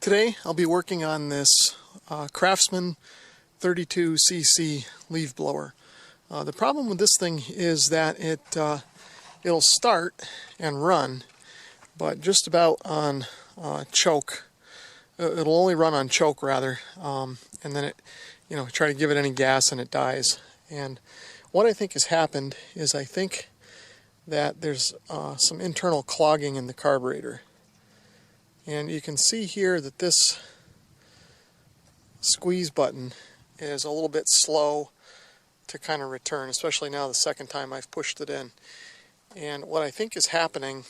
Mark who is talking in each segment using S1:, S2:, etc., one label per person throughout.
S1: Today I'll be working on this Craftsman 32cc leaf blower. The problem with this thing is that it'll start and run, but just about on choke. It'll only run on choke rather, and then it, try to give it any gas and it dies. And what I think has happened is I think that there's some internal clogging in the carburetor. And you can see here that this squeeze button is a little bit slow to kind of return, especially now the second time I've pushed it in. And what I think is happening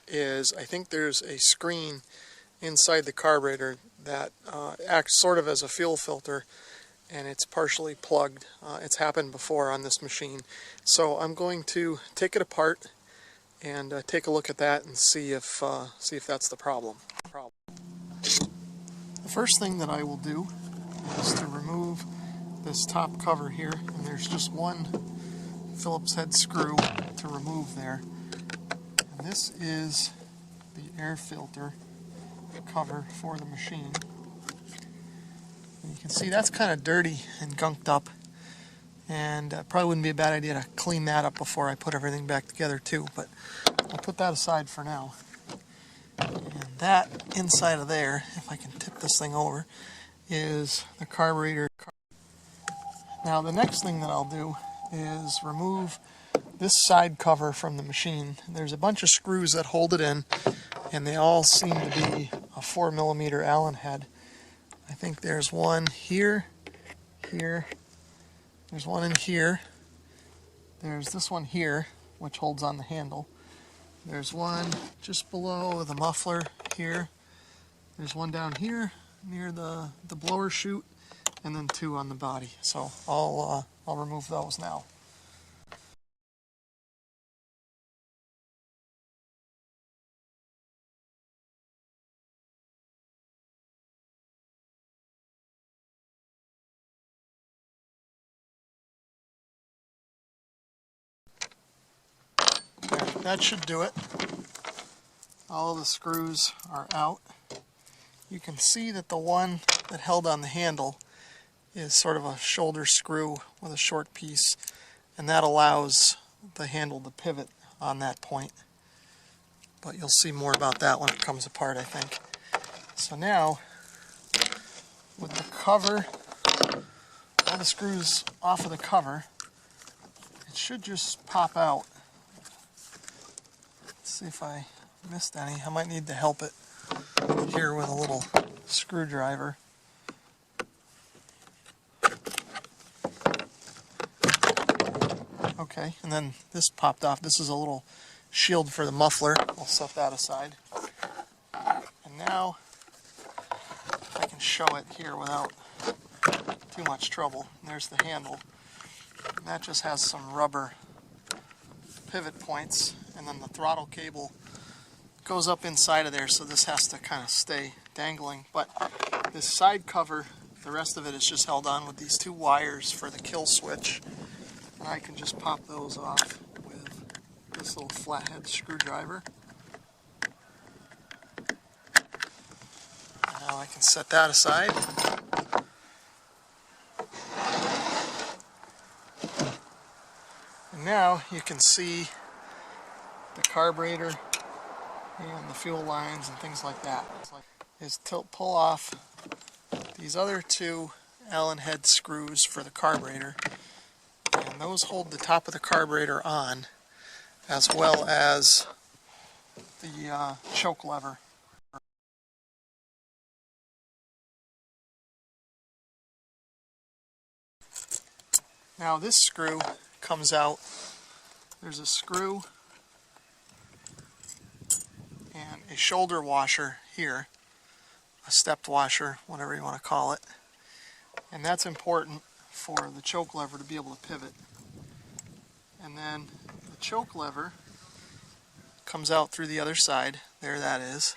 S1: is I think there's a screen inside the carburetor that acts sort of as a fuel filter, and it's partially plugged. It's happened before on this machine. So I'm going to take it apart and take a look at that and see if that's the problem. The first thing that I will do is to remove this top cover here, and there's just one Phillips head screw to remove there. And this is the air filter cover for the machine. And you can see that's kind of dirty and gunked up, and probably wouldn't be a bad idea to clean that up before I put everything back together too, but I'll put that aside for now. And that inside of there, if I can tip this thing over, is the carburetor. Now the next thing that I'll do is remove this side cover from the machine. There's a bunch of screws that hold it in, and they all seem to be a 4mm Allen head. I think there's one here, there's one in here, there's this one here, which holds on the handle. There's one just below the muffler here. There's one down here near the blower chute, and then two on the body. So I'll remove those now. Okay, that should do it. All of the screws are out. You can see that the one that held on the handle is sort of a shoulder screw with a short piece, and that allows the handle to pivot on that point. But you'll see more about that when it comes apart, I think. So now, with the cover, all the screws off of the cover, it should just pop out. Let's see if I missed any. I might need to help it here with a little screwdriver. Okay, and then this popped off. This is a little shield for the muffler. I'll set that aside. And now I can show it here without too much trouble. There's the handle. And that just has some rubber pivot points, and then the throttle cable goes up inside of there, so this has to kind of stay dangling. But this side cover, the rest of it is just held on with these two wires for the kill switch, and I can just pop those off with this little flathead screwdriver. Now I can set that aside. And now you can see the carburetor and the fuel lines and things like that. Is pull off these other two Allen head screws for the carburetor, and those hold the top of the carburetor on, as well as the choke lever. Now this screw comes out. There's a screw and a shoulder washer here, a stepped washer, whatever you want to call it. And that's important for the choke lever to be able to pivot. And then the choke lever comes out through the other side. There that is.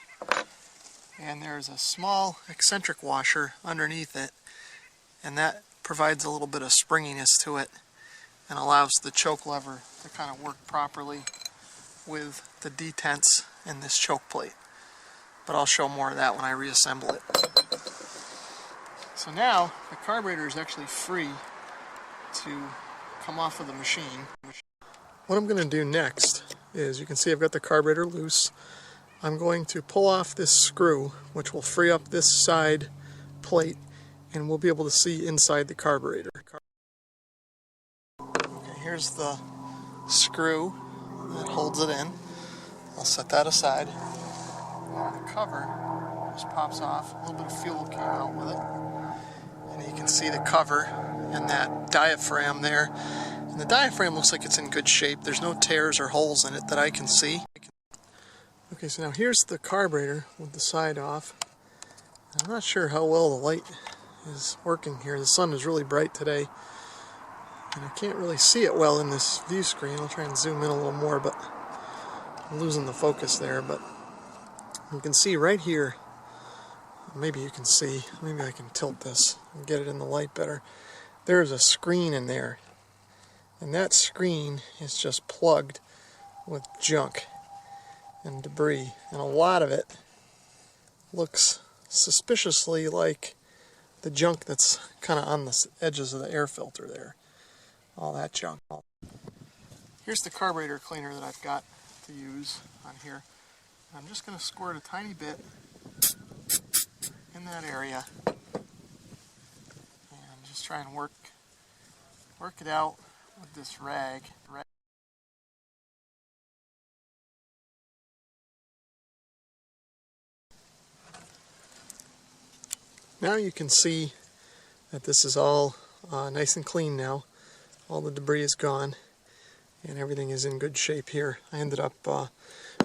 S1: And there's a small eccentric washer underneath it, and that provides a little bit of springiness to it and allows the choke lever to kind of work properly with the detents in this choke plate. but I'll show more of that when I reassemble it. So now the carburetor is actually free to come off of the machine. What I'm going to do next is, you can see I've got the carburetor loose. I'm going to pull off this screw, which will free up this side plate, and we'll be able to see inside the carburetor. Okay, here's the screw that holds it in. I'll set that aside. Now the cover just pops off. A little bit of fuel came out with it. And you can see the cover and that diaphragm there. And the diaphragm looks like it's in good shape. There's no tears or holes in it that I can see. Okay, so now here's the carburetor with the side off. I'm not sure how well the light is working here. The sun is really bright today, and I can't really see it well in this view screen. I'll try and zoom in a little more, but I'm losing the focus there. But you can see right here, maybe you can see, maybe I can tilt this and get it in the light better. There's a screen in there, and that screen is just plugged with junk and debris, and a lot of it looks suspiciously like the junk that's kind of on the edges of the air filter there. All that junk. Here's the carburetor cleaner that I've got to use on here. I'm just going to squirt a tiny bit in that area and just try and work it out with this rag. Now you can see that this is all nice and clean now. All the debris is gone and everything is in good shape here. I ended up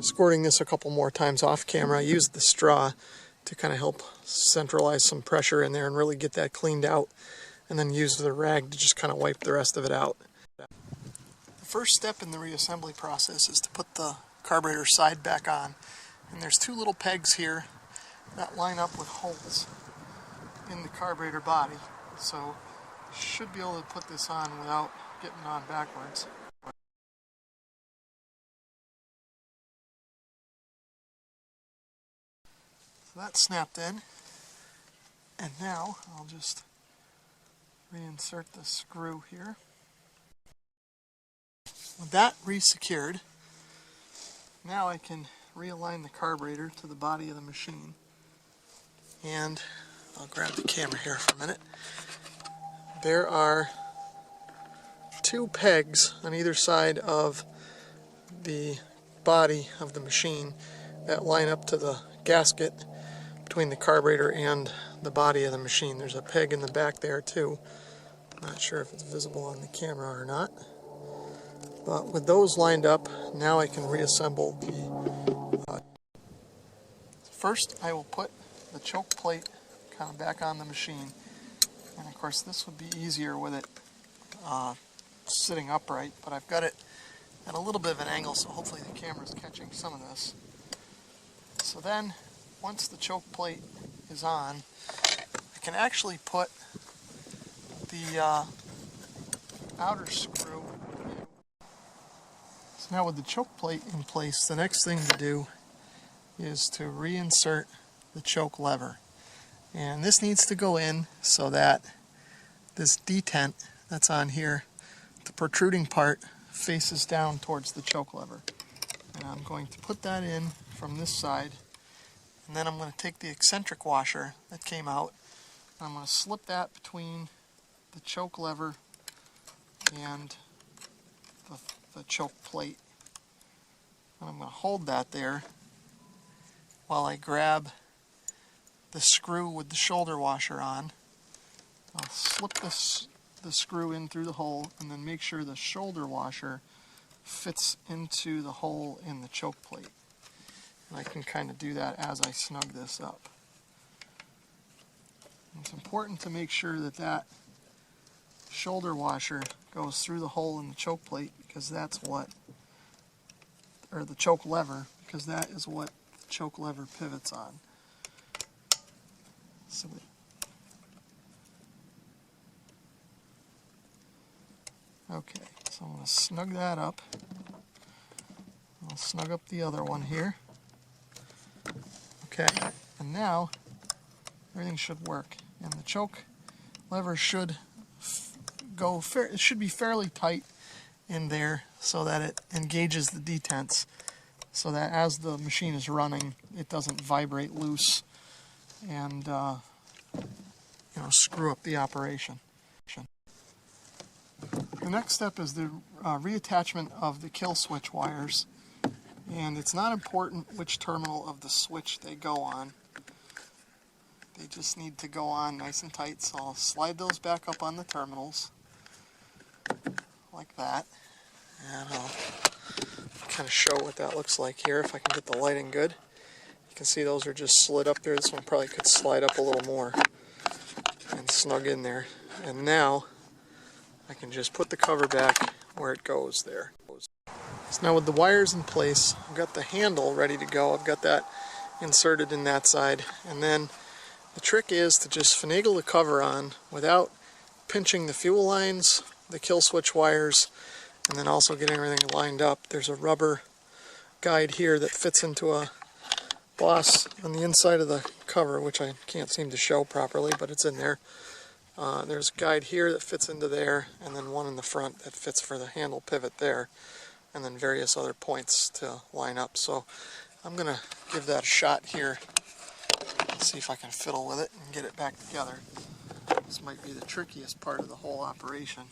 S1: squirting this a couple more times off camera. I used the straw to kind of help centralize some pressure in there and really get that cleaned out, and then used the rag to just kind of wipe the rest of it out. The first step in the reassembly process is to put the carburetor side back on, and there's two little pegs here that line up with holes in the carburetor body, so you should be able to put this on without getting it on backwards. So that's snapped in, and now I'll just reinsert the screw here. With that re-secured, now I can realign the carburetor to the body of the machine. And I'll grab the camera here for a minute. There are two pegs on either side of the body of the machine that line up to the gasket between the carburetor and the body of the machine. There's a peg in the back there too. I'm not sure if it's visible on the camera or not. But with those lined up, now I can reassemble the... First I will put the choke plate kind of back on the machine, and of course this would be easier with it sitting upright, but I've got it at a little bit of an angle, so hopefully the camera's catching some of this. So then, once the choke plate is on, I can actually put the outer screw in. So now with the choke plate in place, the next thing to do is to reinsert the choke lever. And this needs to go in so that this detent that's on here, the protruding part, faces down towards the choke lever. And I'm going to put that in from this side, and then I'm going to take the eccentric washer that came out, and I'm going to slip that between the choke lever and the choke plate. And I'm going to hold that there while I grab the screw with the shoulder washer on. I'll slip the screw in through the hole and then make sure the shoulder washer fits into the hole in the choke plate. And I can kind of do that as I snug this up. And it's important to make sure that that shoulder washer goes through the hole in the choke plate, because that's what, or the choke lever, because that is what the choke lever pivots on. So okay, so I'm going to snug that up. I'll snug up the other one here. Okay, and now everything should work, and the choke lever should it should be fairly tight in there so that it engages the detents, so that as the machine is running, it doesn't vibrate loose and screw up the operation. The next step is the reattachment of the kill switch wires, and it's not important which terminal of the switch they go on. They just need to go on nice and tight, so I'll slide those back up on the terminals like that, and I'll kind of show what that looks like here if I can get the lighting good. You can see those are just slid up there. This one probably could slide up a little more and snug in there. And now I can just put the cover back where it goes there. So now with the wires in place, I've got the handle ready to go. I've got that inserted in that side, and then the trick is to just finagle the cover on without pinching the fuel lines, the kill switch wires, and then also getting everything lined up. There's a rubber guide here that fits into a boss on the inside of the cover, which I can't seem to show properly, but it's in there. There's a guide here that fits into there, and then one in the front that fits for the handle pivot there, and then various other points to line up. So I'm going to give that a shot here and see if I can fiddle with it and get it back together. This might be the trickiest part of the whole operation.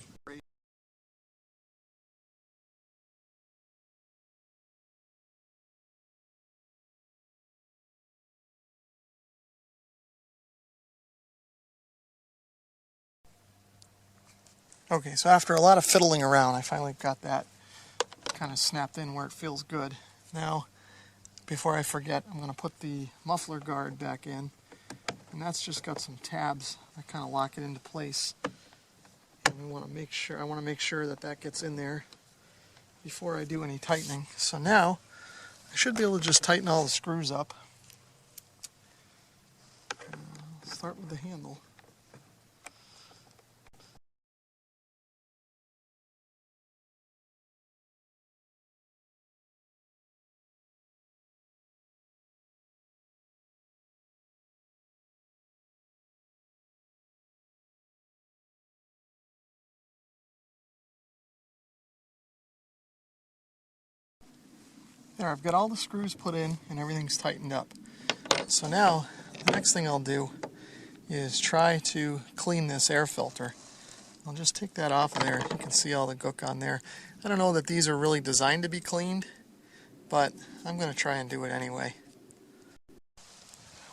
S1: Okay, so after a lot of fiddling around, I finally got that kind of snapped in where it feels good. Now, before I forget, I'm going to put the muffler guard back in, and that's just got some tabs that kind of lock it into place. And I want to make sure that that gets in there before I do any tightening. So now I should be able to just tighten all the screws up. Start with the handle. There, I've got all the screws put in and everything's tightened up. So now, the next thing I'll do is try to clean this air filter. I'll just take that off of there. You can see all the gook on there. I don't know that these are really designed to be cleaned, but I'm going to try and do it anyway.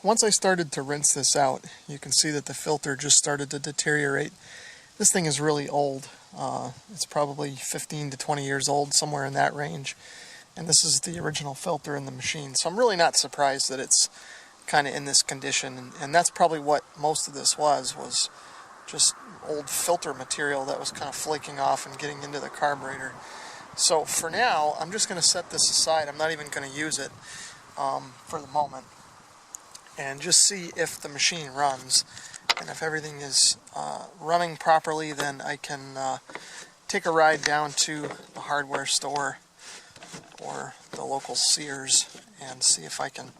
S1: Once I started to rinse this out, you can see that the filter just started to deteriorate. This thing is really old. It's probably 15 to 20 years old, somewhere in that range. And this is the original filter in the machine. So I'm really not surprised that it's kind of in this condition. And that's probably what most of this was just old filter material that was kind of flaking off and getting into the carburetor. So for now, I'm just going to set this aside. I'm not even going to use it for the moment. And just see if the machine runs. And if everything is running properly, then I can take a ride down to the hardware store or the local Sears and see if I can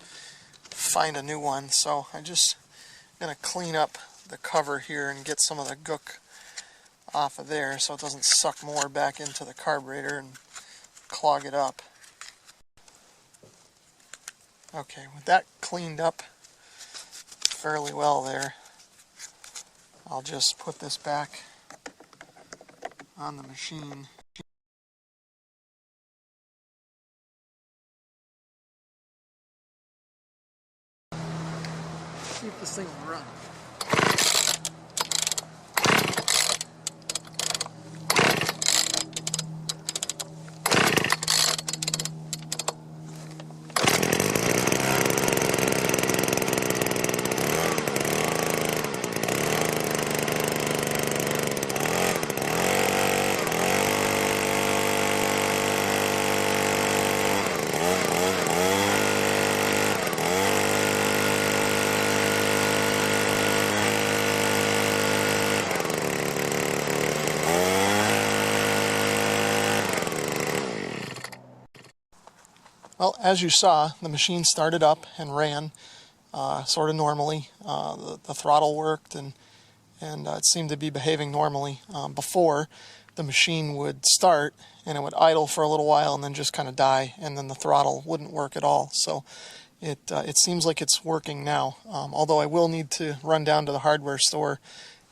S1: find a new one. So I'm just going to clean up the cover here and get some of the gook off of there so it doesn't suck more back into the carburetor and clog it up. Okay, with that cleaned up fairly well there, I'll just put this back on the machine. See if this thing will run. Well, as you saw, the machine started up and ran. sort of normally. The throttle worked, and it seemed to be behaving normally before the machine would start, and it would idle for a little while and then just kind of die, and then the throttle wouldn't work at all. So it seems like it's working now, although I will need to run down to the hardware store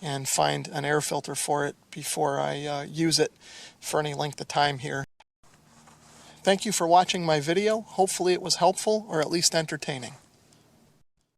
S1: and find an air filter for it before I use it for any length of time here. Thank you for watching my video. Hopefully it was helpful or at least entertaining.